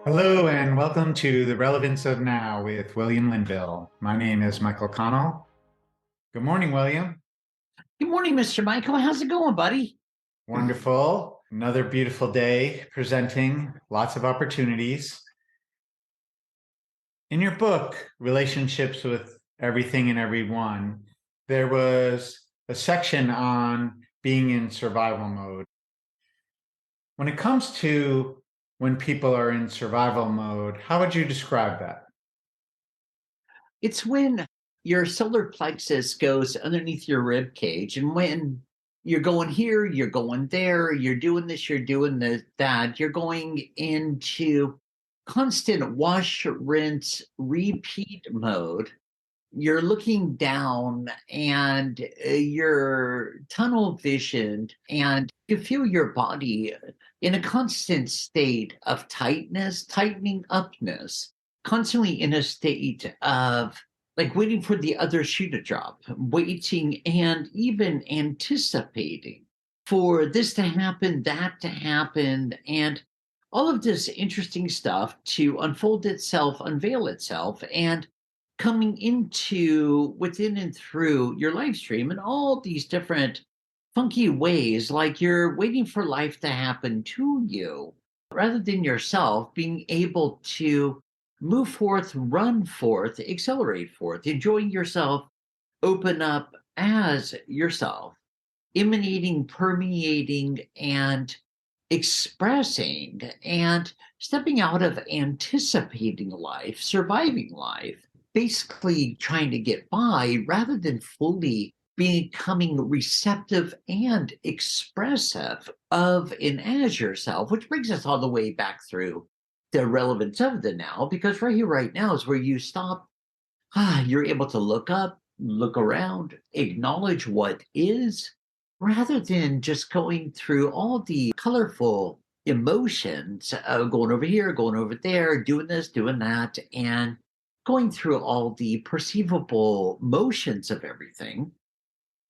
Hello and welcome to The Relevance of Now with William Linville. My name is Michael Connell. Good morning, William. Good morning, Mr. Michael. How's it going, buddy? Wonderful. Another beautiful day presenting lots of opportunities. In your book, Relationships with Everything and Everyone, there was a section on being in survival mode. When it comes to when people are in survival mode, how would you describe that? It's when your solar plexus goes underneath your rib cage, and when you're going here, you're going there, you're doing this, you're doing that, you're going into constant wash, rinse, repeat mode. You're looking down and you're tunnel visioned, and you feel your body in a constant state of tightness, tightening upness, constantly in a state of like waiting for the other shoe to drop, waiting and even anticipating for this to happen, that to happen, and all of this interesting stuff to unfold itself, unveil itself, and coming into within and through your live stream in all these different funky ways, like you're waiting for life to happen to you rather than yourself being able to move forth, run forth, accelerate forth, enjoying yourself, open up as yourself, emanating, permeating, and expressing, and stepping out of anticipating life, surviving life, basically trying to get by rather than fully becoming receptive and expressive of and as yourself, which brings us all the way back through the relevance of the now, because right here, right now is where you stop. You're able to look up, look around, acknowledge what is, rather than just going through all the colorful emotions, going over here, going over there, doing this, doing that, and going through all the perceivable motions of everything.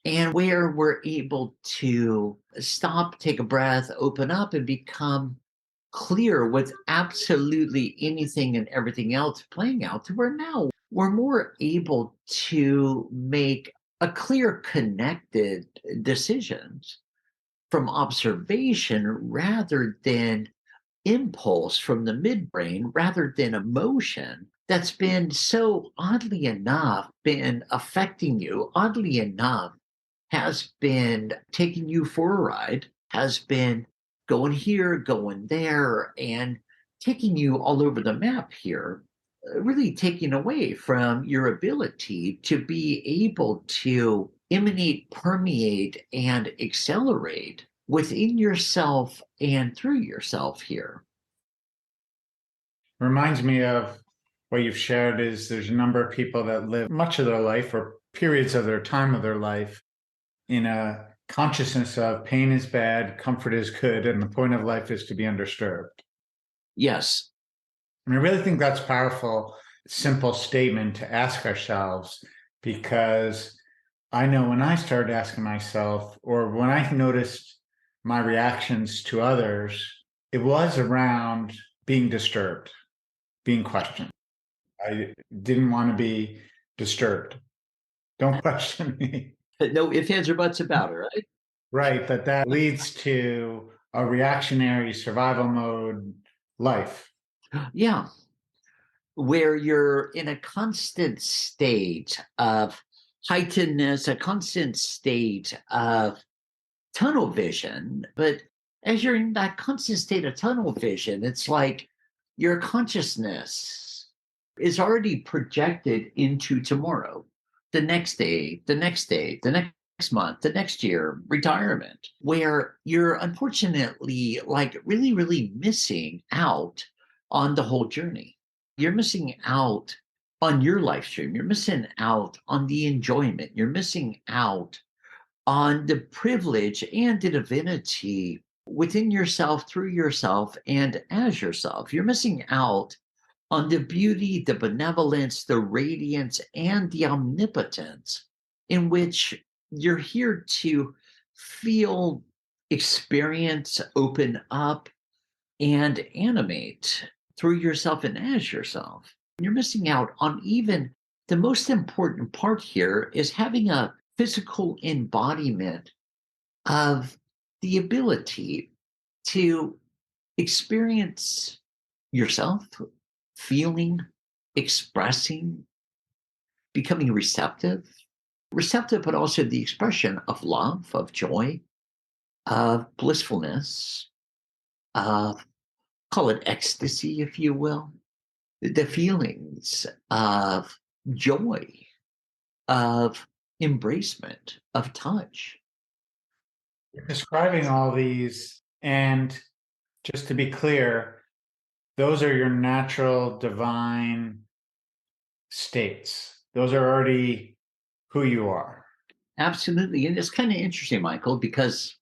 And where we're able to stop, take a breath, open up, and become clear with absolutely anything and everything else playing out, to where now we're more able to make a clear, connected decisions from observation rather than impulse from the midbrain, rather than emotion that's been so oddly enough been affecting you, oddly enough has been taking you for a ride, has been going here, going there, and taking you all over the map here, really taking away from your ability to be able to emanate, permeate, and accelerate within yourself and through yourself here. Reminds me of what you've shared is there's a number of people that live much of their life or periods of their time of their life in a consciousness of pain is bad, comfort is good, and the point of life is to be undisturbed. Yes. And I really think that's a powerful, simple statement to ask ourselves because I know when I started asking myself, or when I noticed my reactions to others, it was around being disturbed, being questioned. I didn't want to be disturbed. Don't question me. No ifs, ands, or buts about it, right? Right, but that leads to a reactionary survival mode life. Yeah. Where you're in a constant state of heightenedness, a constant state of tunnel vision. But as you're in that constant state of tunnel vision, it's like your consciousness is already projected into tomorrow, the next day, the next day, the next month, the next year, retirement, where you're unfortunately like really, really missing out on the whole journey. You're missing out on your live stream. You're missing out on the enjoyment. You're missing out on the privilege and the divinity within yourself, through yourself, and as yourself. You're missing out on the beauty, the benevolence, the radiance, and the omnipotence in which you're here to feel, experience, open up, and animate. through yourself and as yourself. You're missing out on even the most important part here is having a physical embodiment of the ability to experience yourself, feeling, expressing, becoming receptive, but also the expression of love, of joy, of blissfulness, of call it ecstasy, if you will, the feelings of joy, of embracement, of touch. You're describing all these, and just to be clear, those are your natural divine states. Those are already who you are. Absolutely. And it's kind of interesting, Michael, because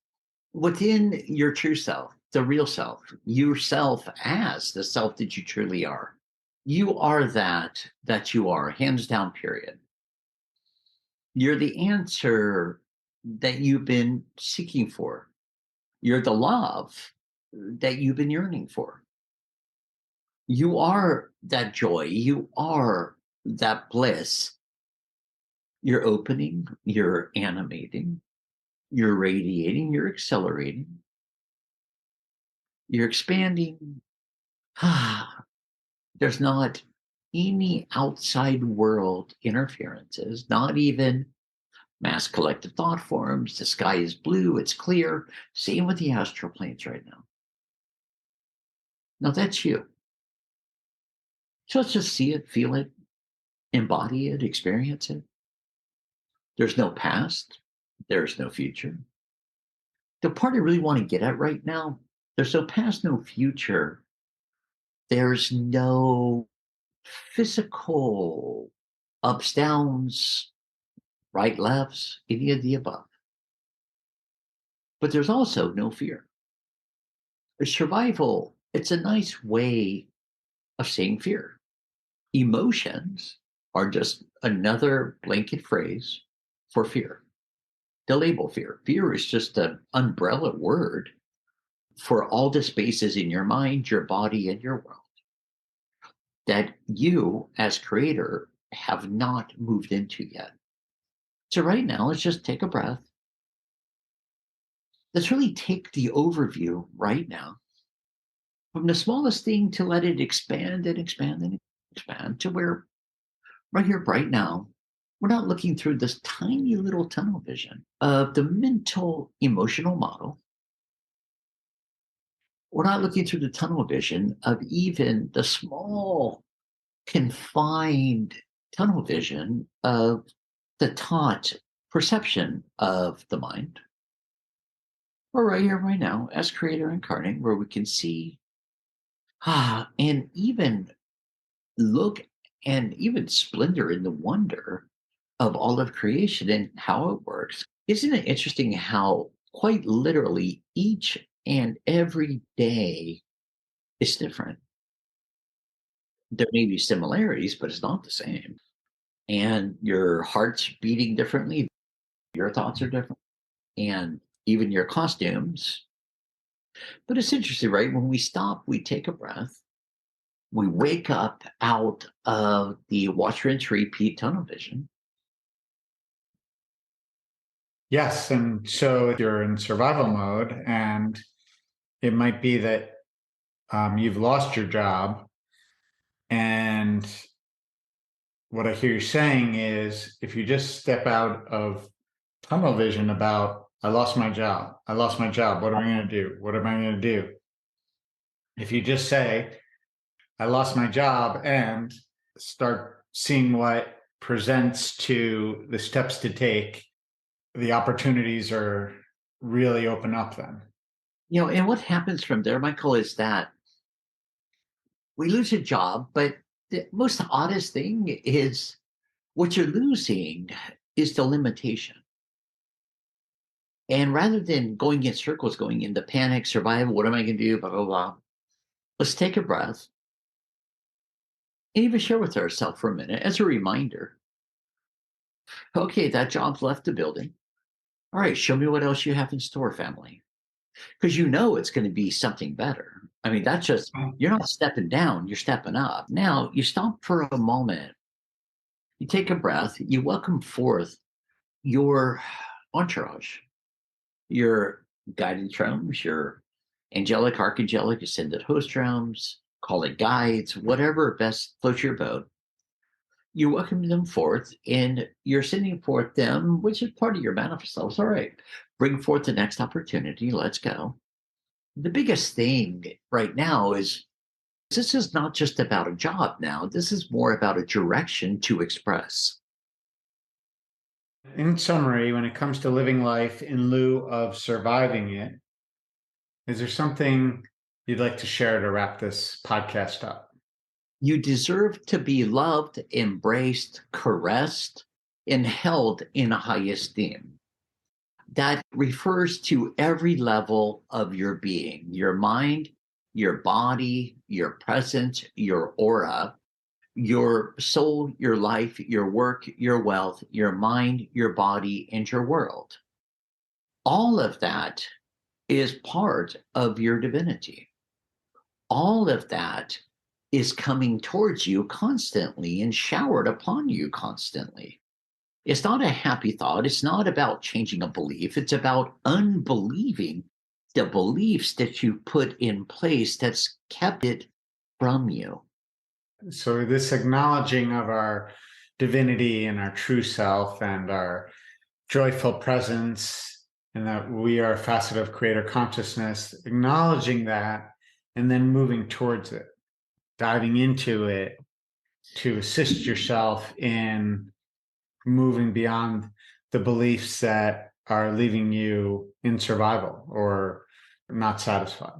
within your true self, the real self, yourself as the self that you truly are, you are that you are, hands down, period. You're the answer that you've been seeking for. You're the love that you've been yearning for. You are that joy. You are that bliss. You're opening, you're animating, you're radiating, you're accelerating, you're expanding. There's not any outside world interferences, not even mass collective thought forms. The sky is blue, it's clear. Same with the astral planes right now. Now that's you. So let's just see it, feel it, embody it, experience it. There's no past, there's no future. The part I really want to get at right now, there's no past, no future. There's no physical ups, downs, right, lefts, any of the above. But there's also no fear. Survival, it's a nice way of saying fear. Emotions are just another blanket phrase for fear. The label fear. Fear is just an umbrella word for all the spaces in your mind, your body, and your world that you, as creator, have not moved into yet. So, right now, let's just take a breath. Let's really take the overview right now from the smallest thing to let it expand and expand and expand to where, right here, right now, we're not looking through this tiny little tunnel vision of the mental emotional model. We're not looking through the tunnel vision of even the small, confined tunnel vision of the taught perception of the mind. We're right here, right now, as creator incarnate, where we can see and even look and even splendor in the wonder of all of creation and how it works. Isn't it interesting how, quite literally, each and every day is different? There may be similarities, but it's not the same. And your heart's beating differently, your thoughts are different, and even your costumes. But it's interesting, right? When we stop, we take a breath, we wake up out of the watch, rinse, repeat tunnel vision. Yes. And so you're in survival mode, and it might be that you've lost your job. And what I hear you saying is if you just step out of tunnel vision about, I lost my job. I lost my job. What am I going to do? What am I going to do? If you just say, I lost my job, and start seeing what presents to the steps to take, the opportunities are really open up then. And what happens from there, Michael, is that we lose a job, but the most oddest thing is what you're losing is the limitation. And rather than going in circles, going into panic, survival, what am I going to do, blah, blah, blah, let's take a breath and even share with ourselves for a minute as a reminder. Okay, that job's left the building. All right, show me what else you have in store, family. Because you know it's going to be something better. I mean, that's just, you're not stepping down, you're stepping up. Now, you stop for a moment, you take a breath, you welcome forth your entourage, your guided realms, your angelic, archangelic, ascended host realms, call it guides, whatever best floats your boat. You welcome them forth and you're sending forth them, which is part of your manifest selves. All right, bring forth the next opportunity. Let's go. The biggest thing right now is this is not just about a job now. This is more about a direction to express. In summary, when it comes to living life in lieu of surviving it, is there something you'd like to share to wrap this podcast up? You deserve to be loved, embraced, caressed, and held in high esteem. That refers to every level of your being, your mind, your body, your presence, your aura, your soul, your life, your work, your wealth, your mind, your body, and your world. All of that is part of your divinity. All of that is coming towards you constantly and showered upon you constantly. It's not a happy thought. It's not about changing a belief. It's about unbelieving the beliefs that you put in place that's kept it from you. So, this acknowledging of our divinity and our true self and our joyful presence, and that we are a facet of creator consciousness, acknowledging that and then moving towards it, diving into it to assist yourself in moving beyond the beliefs that are leaving you in survival or not satisfied.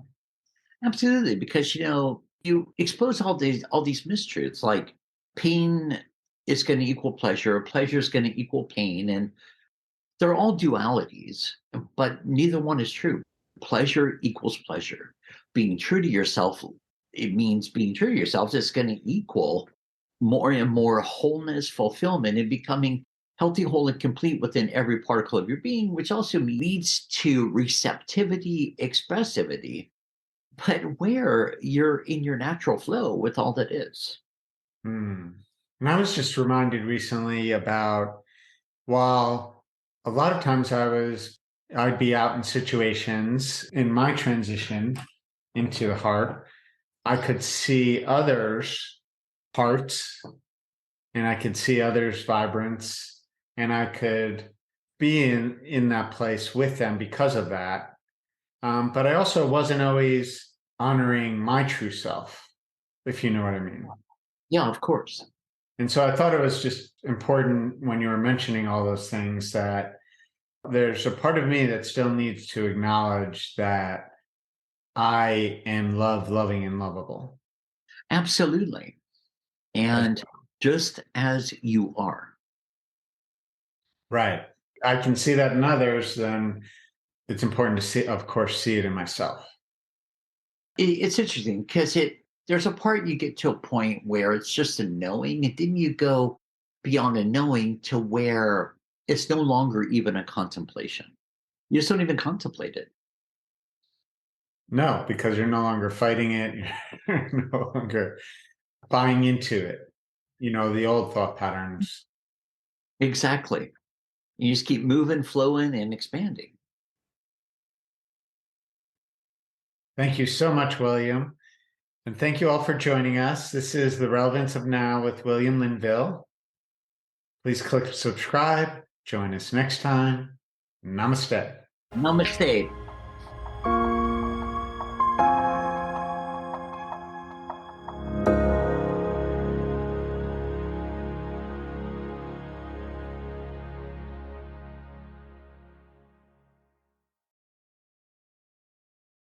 Absolutely, because you expose all these mistruths like pain is going to equal pleasure is going to equal pain, and they're all dualities, but neither one is true. Pleasure equals pleasure. Being true to yourself, it means being true to yourself is going to equal more and more wholeness, fulfillment, and becoming healthy, whole, and complete within every particle of your being, which also leads to receptivity, expressivity, but where you're in your natural flow with all that is. Hmm. And I was just reminded recently about, while a lot of times I'd be out in situations in my transition into the heart, I could see others' hearts and I could see others' vibrance, and I could be in that place with them because of that. But I also wasn't always honoring my true self, if you know what I mean. Yeah, of course. And so I thought it was just important when you were mentioning all those things that there's a part of me that still needs to acknowledge that I am loving, and lovable. Absolutely. And just as you are. Right. I can see that in others, then it's important to see, of course, see it in myself. It's interesting because there's a part you get to a point where it's just a knowing, and then you go beyond a knowing to where it's no longer even a contemplation. You just don't even contemplate it. No, because you're no longer fighting it. You're no longer buying into it. The old thought patterns. Exactly. You just keep moving, flowing, and expanding. Thank you so much, William. And thank you all for joining us. This is The Relevance of Now with William Linville. Please click subscribe. Join us next time. Namaste. Namaste.